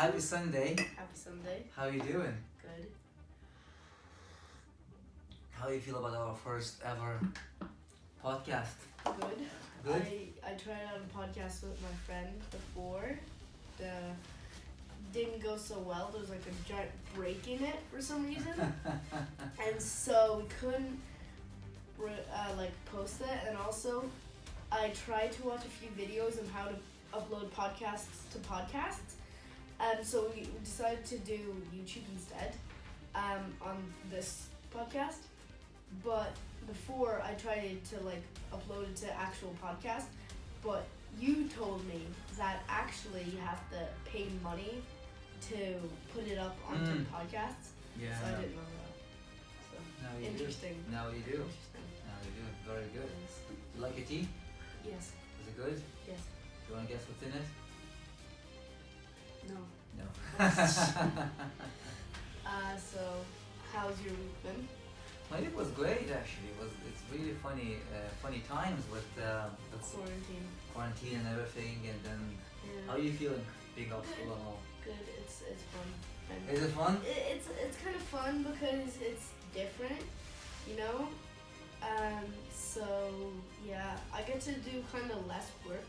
Happy Sunday. Happy Sunday. How you doing? Good. How you feel about our first ever podcast? Good. Good? I tried out a podcast with my friend before. The didn't go so well. There was like a giant break in it for some reason, and so we couldn't post it. And also, I tried to watch a few videos on how to upload podcasts to podcasts. So we decided to do YouTube instead on this podcast. But before I tried to upload it to actual podcast, but you told me that actually you have to pay money to put it up onto podcasts. Yeah. So I didn't know that. So Now you interesting. do. Now you do. Interesting. Now you do. Very good. Yes. You like your tea? Yes. Is it good? Yes. You want to guess what's in it? No. No. So how's your week been? My week was great actually. It's really funny times with the Quarantine. and everything. And then Yeah. how are you feeling being off school and all? Good. It's fun. And Is it fun? it's kind of fun because it's different, you know. So yeah, I get to do kind of less work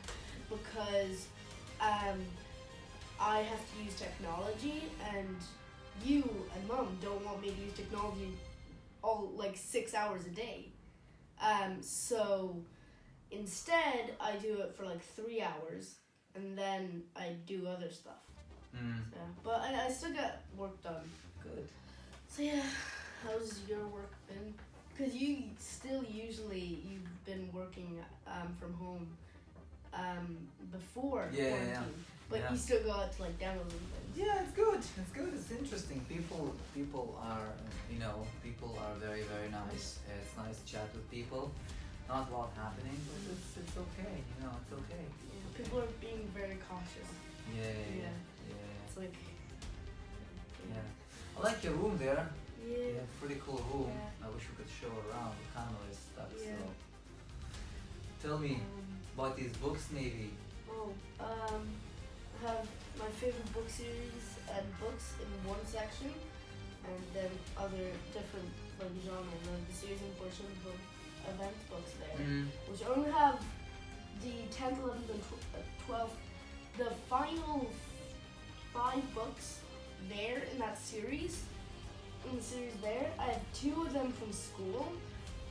because I have to use technology, and you and Mom don't want me to use technology all 6 hours a day. So instead I do it for 3 hours, and then I do other stuff. Yeah, but I still get work done. Good. So yeah, how's your work been? Because you've been working from home before quarantine, but Yeah. you still go out to demos and things. Yeah, it's good. It's good. It's interesting. People are, people are very, very nice. It's nice to chat with people. Not a lot happening, but it's okay. It's okay. Yeah, people are being very cautious. Yeah. It's Yeah. I like your room there. Yeah. Pretty cool room. Yeah. I wish we could show around. The camera is stuck. Yeah. So, tell me about these books, maybe. I have my favorite book series and books in one section, and then other different genres, and the series and portion of event books there, which only have the 10th, 11th, and 12th, the final 5 books there in that series. In the series there, I have 2 of them from school,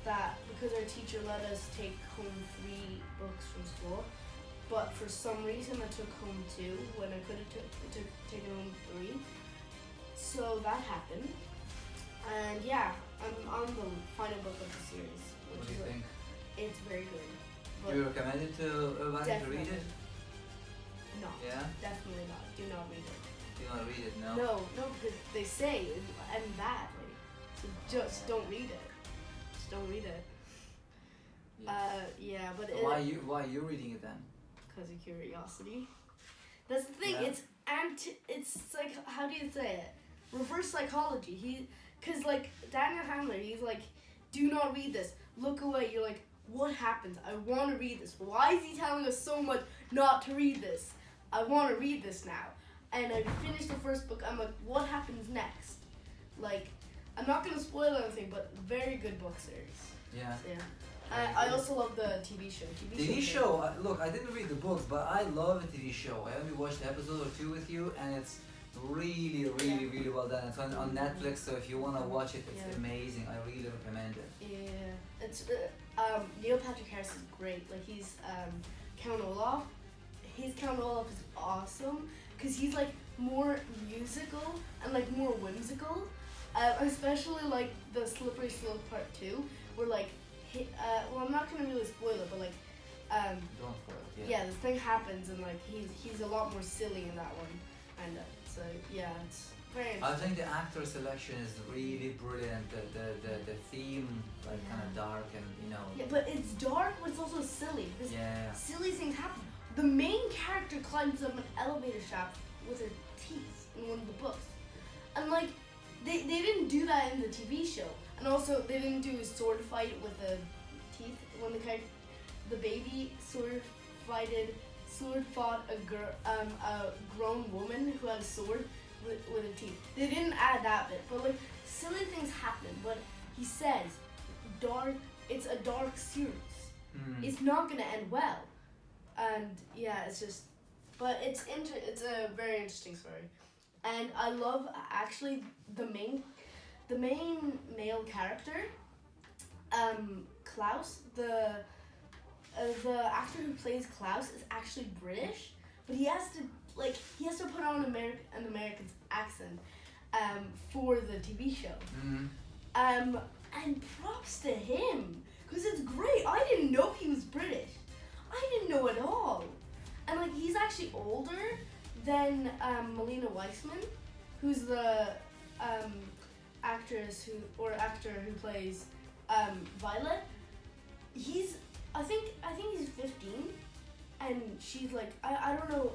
that because our teacher let us take home 3 books from school, but for some reason I took home 2 when I could have taken home 3. So that happened, and yeah, I'm on the final book of the series, What which do you is think? it's very good. Do you recommend it to everybody to read it? No, Yeah. definitely not. Do not read it. Do you want to read it now? No, because they say and that so just don't read it. Just don't read it. Yeah, but So why are you reading it then? because of curiosity. That's the thing. Yeah. It's like, how do you say it? Reverse psychology. Cause Daniel Handler, he's like, do not read this. Look away. You're like, what happens? I want to read this. Why is he telling us so much not to read this? I want to read this now. And I finished the first book. I'm like, what happens next? I'm not gonna spoil anything, but very good book series. Yeah. So, yeah. I also love the TV show. TV show. Look, I didn't read the books, but I love a TV show. I only watched an episode or 2 with you, and it's really well done. It's on Netflix, so if you wanna watch it, it's amazing. I really recommend it. Yeah, it's Neil Patrick Harris is great. He's Count Olaf. His Count Olaf is awesome because he's more musical and more whimsical. Especially the Slippery Slope Part 2, where well, I'm not gonna really spoil it, but Don't spoil it. yeah, this thing happens, and he's a lot more silly in that one, and so yeah, it's very I interesting. think the actor selection is really brilliant. The theme kind of dark and Yeah, but it's dark, but it's also silly because Yeah. silly things happen. The main character climbs up an elevator shaft with her teeth in one of the books, and they didn't do that in the TV show, and also they didn't do a sword fight with the teeth when the baby sword fighted sword fought a grown woman who had a sword with a teeth. They didn't add that bit, but like silly things happen. But he says, it's a dark series. It's not gonna end well, and yeah, it's just. But it's a very interesting story, and I love actually the main male character, Klaus. The actor who plays Klaus is actually British, but he has to put on an American accent, for the TV show. And props to him, because it's great. I didn't know he was British. I didn't know at all. And like he's actually older than Melina Weissman, who's the actor who plays Violet. I think he's 15, and she's like I don't know,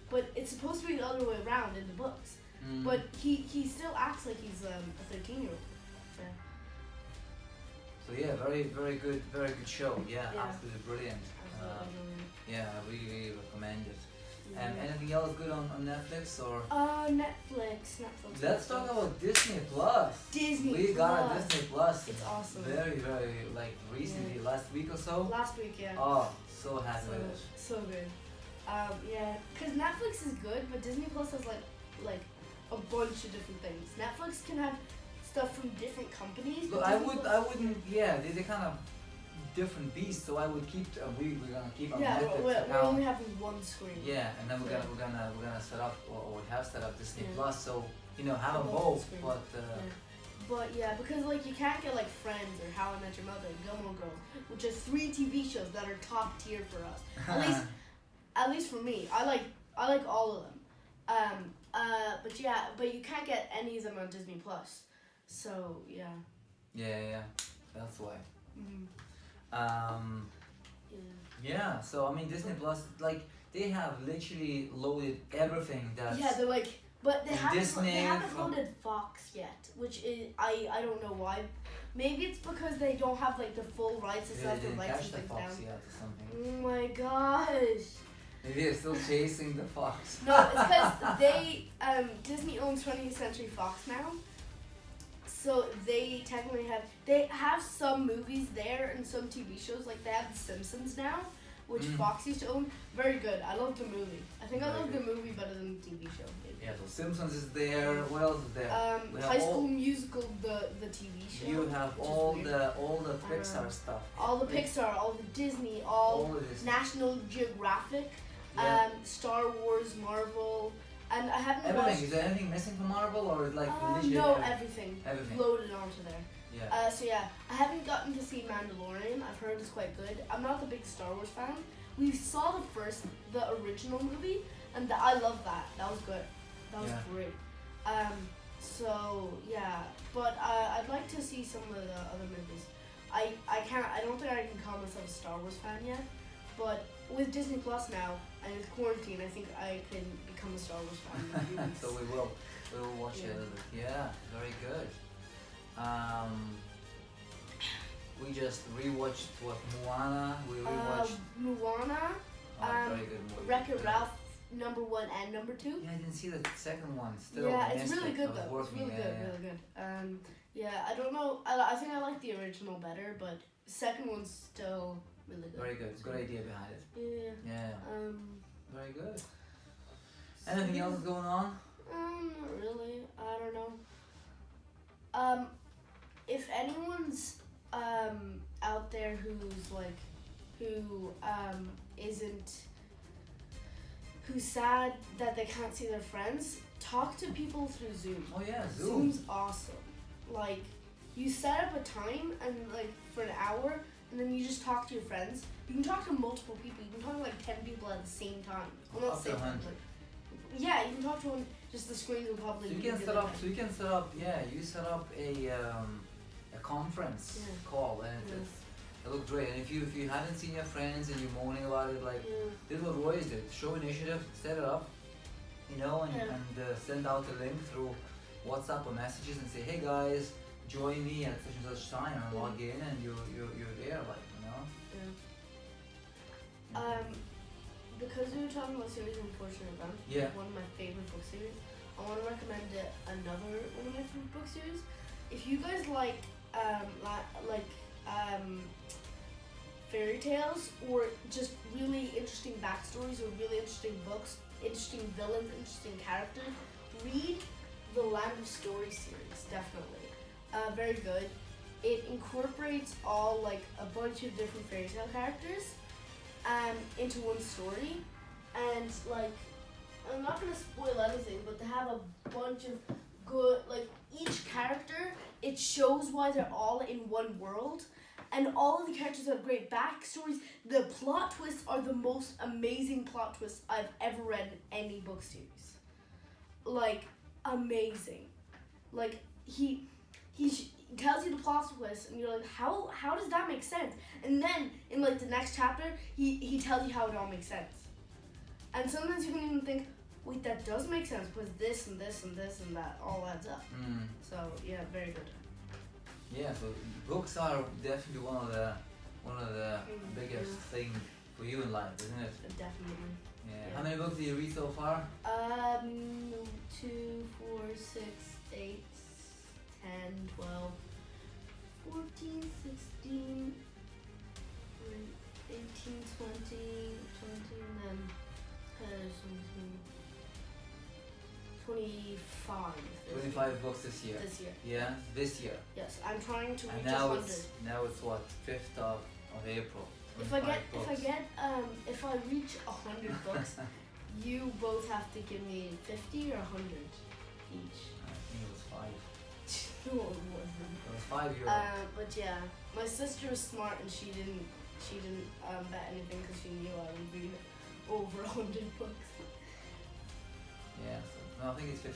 but it's supposed to be the other way around in the books. But he still acts like he's a 13-year-old. So yeah, very good show. Yeah, absolutely brilliant. Yeah, I really recommend it. And anything else good on Netflix or? Netflix. Let's talk about Disney Plus. We got a Disney Plus. It's awesome. Very like recently, last week or so. Last week, yeah. Oh, so happy with it. So good. Yeah, because Netflix is good, but Disney Plus has like a bunch of different things. Netflix can have stuff from different companies. Look, I wouldn't. Yeah, they kind of different beasts. So I would keep. We're gonna keep our Netflix account. We're only having one screen. Yeah, and then we're gonna set up or we have set up Disney Plus. So have them both. But yeah, because like you can't get like Friends or How I Met Your Mother and Gilmore Girls, which are 3 TV shows that are top tier for us. At least for me, I like all of them. But you can't get any of them on Disney Plus. So yeah. Yeah, that's why. Yeah. So I mean, Disney Plus, like they have literally loaded everything that's. Yeah, they're like, but they Disney haven't loaded Fox yet, which is I don't know why. Maybe it's because they don't have like the full rights and stuff. They didn't catch the things Fox down. yet or something. Oh my gosh. Maybe they're still chasing the Fox. No, it's because Disney owns 20th Century Fox now. So they technically have some movies there and some TV shows. Like they have The Simpsons now, which Fox used to own. Very good. I love the movie. I think I love the movie better than the TV show. Maybe. Yeah, so Simpsons is there. What else is there? High School Musical, the TV show. You have all the Pixar stuff. All the Pixar, all the Disney, all National Geographic, Star Wars, Marvel. And I haven't everything. Is there anything missing from Marvel or like no, everything loaded onto there. Yeah. So yeah, I haven't gotten to see Mandalorian. I've heard it's quite good. I'm not the big Star Wars fan. We saw the original movie, and I love that. That was good. That was great. So yeah, but I'd like to see some of the other movies. I don't think I can call myself a Star Wars fan yet, but with Disney Plus now and with quarantine, I think I can become a Star Wars fan. So we will watch it a little bit. Yeah, very good. We just rewatched Moana. We rewatched Moana. Very good movie. Wreck-It Ralph #1 and #2. Yeah, I didn't see the second one. Still, yeah, it's really good though. It's really good. Yeah, I don't know. I think I like the original better, but the second one's still really good. Very good. Good idea behind it. Yeah. Very good. Anything else going on? Not really. I don't know. If anyone's out there who's sad that they can't see their friends, talk to people through Zoom. Oh yeah, Zoom. Zoom's awesome. Like, you set up a time and like for an hour, and then you just talk to your friends. You can talk to multiple people. You can talk to like 10 people at the same time. Well, not up to 100. Yeah, you can talk to one. Just the screens will probably. So you can set up. So you can set up. Yeah, you set up a conference call, and it looked great. And if you haven't seen your friends and you're moaning about it, like this is what Royce did. Show initiative, set it up, and send out the link through WhatsApp or messages and say, hey guys, join me at such and such time, and log in, and you're there, like. because we were talking about series and portion event, Yeah. one of my favorite book series, I want to recommend another one of my favorite book series. If you guys like fairy tales or just really interesting backstories or really interesting books, interesting villains, interesting characters, read the Land of Story series, definitely. Very good. It incorporates all like a bunch of different fairy tale characters into one story, and like I'm not gonna spoil anything, but they have a bunch of good, like each character, it shows why they're all in one world, and all of the characters have great backstories. The plot twists are the most amazing plot twists I've ever read in any book series. Like amazing. Like he tells you the plot twist, and you're like, how does that make sense? And then in like the next chapter, he tells you how it all makes sense. And sometimes you can even think, wait, that does make sense because this and this and this and that all adds up. So yeah, very good. Yeah, so books are definitely one of the biggest things for you in life, isn't it? Definitely. Yeah. How many books did you read so far? 2, 4, 6, 8, 10, 12, 14, 16, 18, 20, and then 25. 25 books this year. This year. Yeah, this year. Yes, I'm trying to reach And now 100. now it's what, 5th of April. If I reach 100 books, you both have to give me 50 or 100 each. I think it was 5. No, it wasn't. It was €5. But yeah, my sister was smart and she didn't bet anything because she knew I would read over 100 books. Yeah, so no, I think it's €50.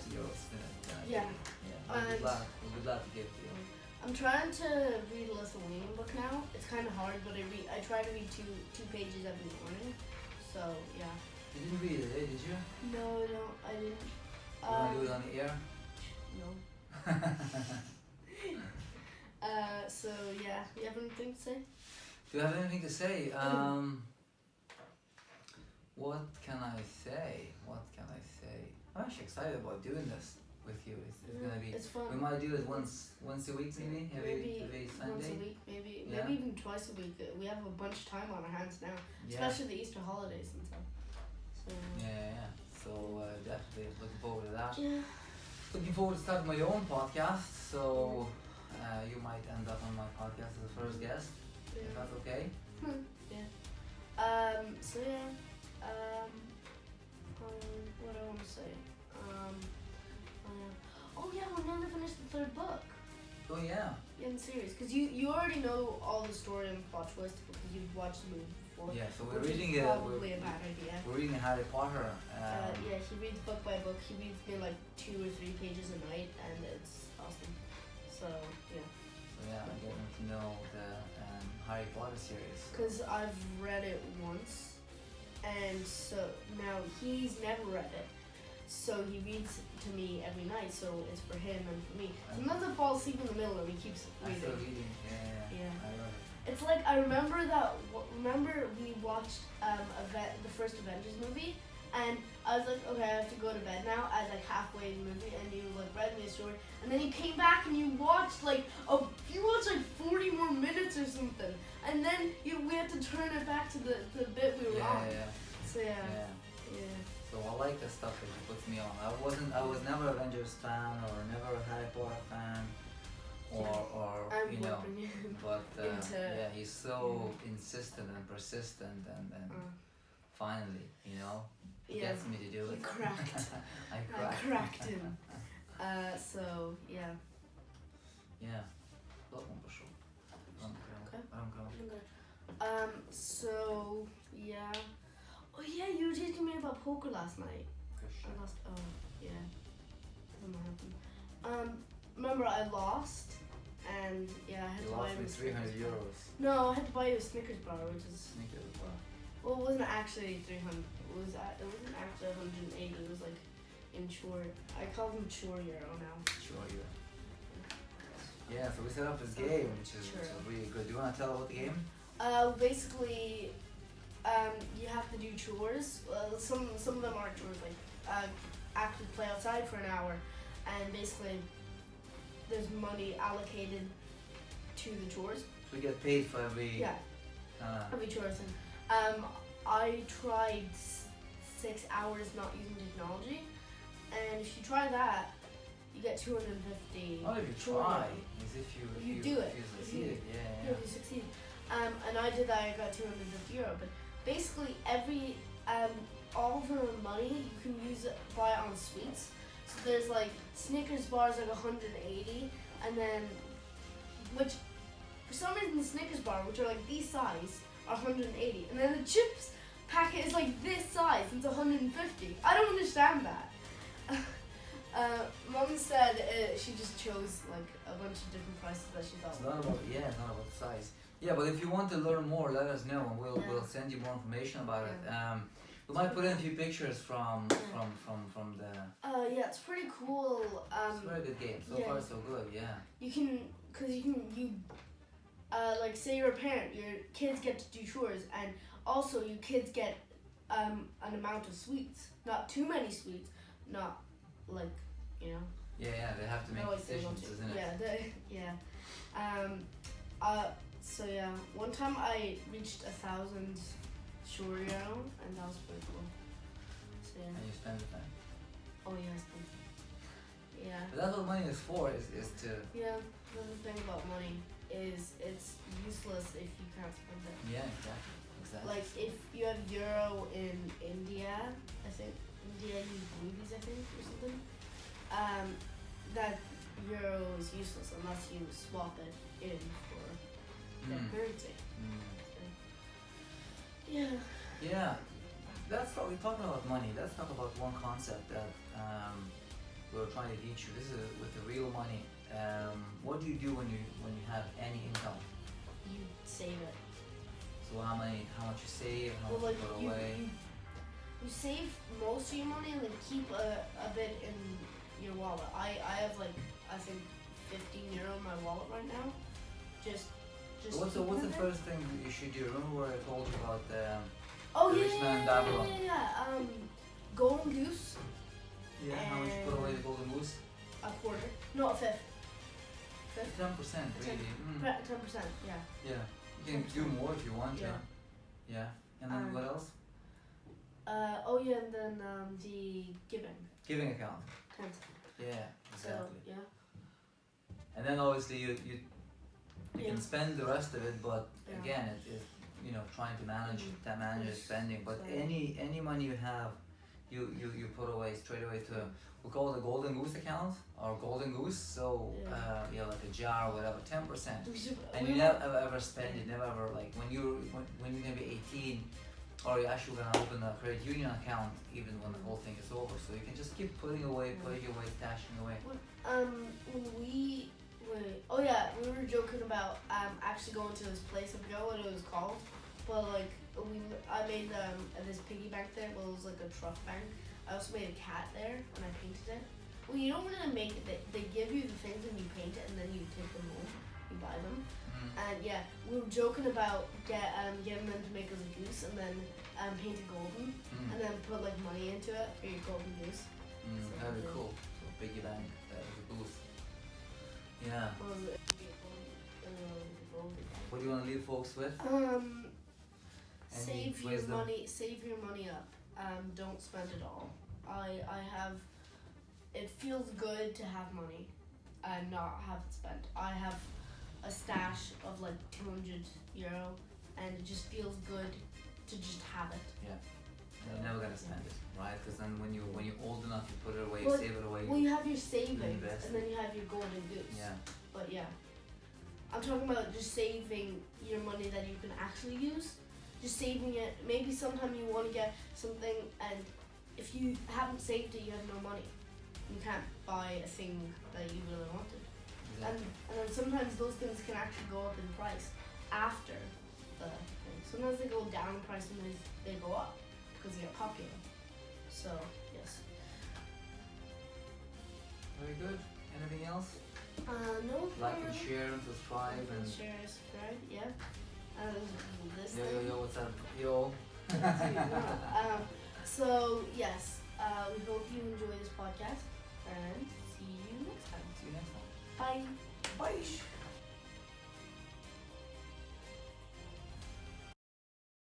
Yeah. We'll be glad to give to you. I'm trying to read a Lithuanian book now. It's kind of hard, but I try to read two pages every morning. So yeah. You didn't read it, did you? No, I didn't. You want to do it on the air? No. So yeah, you have anything to say? Do you have anything to say? What can I say? I'm actually excited about doing this with you. It's gonna be. It's fun. We might do it once a week, maybe every once Sunday. a week, maybe Yeah. even twice a week. We have a bunch of time on our hands now, especially the Easter holidays and stuff. So Yeah. So definitely looking forward to that. yeah. Looking forward to starting my own podcast. So you might end up on my podcast as the first guest, if that's okay. Yeah. So yeah. What do I want to say? Oh yeah, we're going to finish the third book. Oh yeah. In the series, because you already know all the story and plot twist because you've watched the movie before. Yeah. So we're which reading is it. probably a bad idea. We're reading Harry Potter. Yeah, he reads book by book. He reads me like 2 or 3 pages a night, and it's awesome. So yeah. So yeah, I'm getting to know the Harry Potter series. Because I've read it once, and so now he's never read it. So he reads to me every night, so it's for him and for me. Sometimes I fall asleep in the middle and he keeps I'm reading. still reading. Yeah. I love it. It's like, I remember we watched the first Avengers movie, and I was like, okay, I have to go to bed now. I was like halfway in the movie, and you like read me a story, and then you came back and you watched like 40 more minutes or something, and then we had to turn it back to the bit we were on. Yeah. So yeah. So I like the stuff that he puts me on. I was never Avengers fan or never a Harry Potter fan, or I'm you know, hoping you but into- yeah, he's so insistent and persistent, and finally, you know, he Yeah. gets me to do You it. cracked. I I cracked him. So yeah. Yeah. Låt mig på show. Okay. So yeah. Oh yeah, you were teaching me about poker last night. I lost. Oh yeah. Doesn't happen. Remember I lost, and yeah, I had You to buy lost him me a Snickers bar. €300. No, I had to buy you a Snickers bar, which is Snickers bar. well, it wasn't actually 300. It wasn't actually 180. It was like in short. I call them Chore Euro now. Sure, yeah. So we set up this game, which is Sure. really good. Do you want to tell about the game? Basically, you have to do chores. Some of them are chores, like actually play outside for an hour, and basically there's money allocated to the chores. So you get paid for every. Yeah, every chore thing. I tried 6 hours not using technology, and if you try that, you get 250. Not if you chore try, money. is if you do it. If you If succeed. you- Yeah. If you succeed. And I did that. I got 250 euro. But basically, every all the money you can use it buy it on sweets. So there's like Snickers bars like 180, and then which for some reason the Snickers bar, which are like these size, are 180, and then the chips packet is like this size, and it's 150. I don't understand that. Mom said she just chose like a bunch of different prices that she thought. It's not about it's not about the size. Yeah, but if you want to learn more, let us know, and we'll send you more information about it. We might put in a few pictures from the. Yeah, it's pretty cool. It's a very good game. So far, so good. Yeah. You can, like say you're a parent, your kids get to do chores, and also your kids get an amount of sweets. Not too many sweets, not like, you know. Yeah, they have to make decisions, isn't it? So yeah, one time I reached 1,000 euro, and that was pretty cool. So yeah. And you spend the time. Oh yeah, I spent. Yeah. But that's what money is for, is to. Yeah, the thing about money is it's useless if you can't spend it. Yeah, exactly. Like if you have euro in India, I think India use rupees, I think, or something. That euro is useless unless you swap it in for their currency. So, yeah. Yeah, let's talk. We're talking about money. Let's talk about one concept that we're trying to teach you. This is with the real money. What do you do when you have any income? You save it. So how much you save, how much Well, you like put away? you save most of your money and then keep a bit in your wallet. I have like I think 15 euro in my wallet right now. Just. What's the keeping it there. first thing you should do? Remember where I told you about Oh the yeah, rich man in yeah, Babylon? yeah. Golden goose, Yeah. How much you put away the golden goose? a quarter, no, a fifth. 10%, really. 10%, yeah. Yeah. You can do more if you want. Yeah. Yeah. And then what else? Oh yeah, and then the Giving account. 10. Yeah. So Exactly. yeah. And then obviously you Yeah. can spend the rest of it, but Yeah. again, it's trying to manage your Yes. spending. But So- any money you have, you put away straight away to we call it the golden goose account or golden goose. So like a jar or whatever, 10%. And you never ever spend it. Never ever like when you're gonna be 18, or you're actually gonna open a credit union account even when the whole thing is over. So you can just keep putting away, stashing away. When we were, we were joking about actually going to this place. I forgot what it was called, but like I made this piggy bank there. Well, it was like a truck bank. I also made a cat there and I painted it. Well, you don't really make it. They give you the things and you paint it and then you take them home. You buy them. And yeah, we were joking about getting them to make us a goose and then paint it golden and then put like money into it for your golden goose. That'd be cool. So piggy bank, that is a boost. Yeah. Well, it would be a golden. What do you want to leave folks with? Save your wisdom? money. Save your money up. Don't spend it all. I have. It feels good to have money, and not have it spent. I have a stash of like 200 euro, and it just feels good to just have it. Yeah. And you're never gonna spend it, right? Because then when you're old enough, you put it away, Well, save it away. Well, you have your savings, invest and then you have your golden goose. Yeah. But yeah, I'm talking about just saving your money that you can actually use. Just saving it. Maybe sometime you want to get something, and if you haven't saved it, you have no money. You can't buy a thing that you really wanted. Exactly. And then sometimes those things can actually go up in price after the thing. Sometimes they go down in price and they go up because they get popular. So yes. Very good. Anything else? No. Like and share and subscribe and. Share, subscribe. Yeah. This Yo, thing. what's up? Yo. So yes, we hope you enjoy this podcast and see you next time. See you next time. Bye. Bye.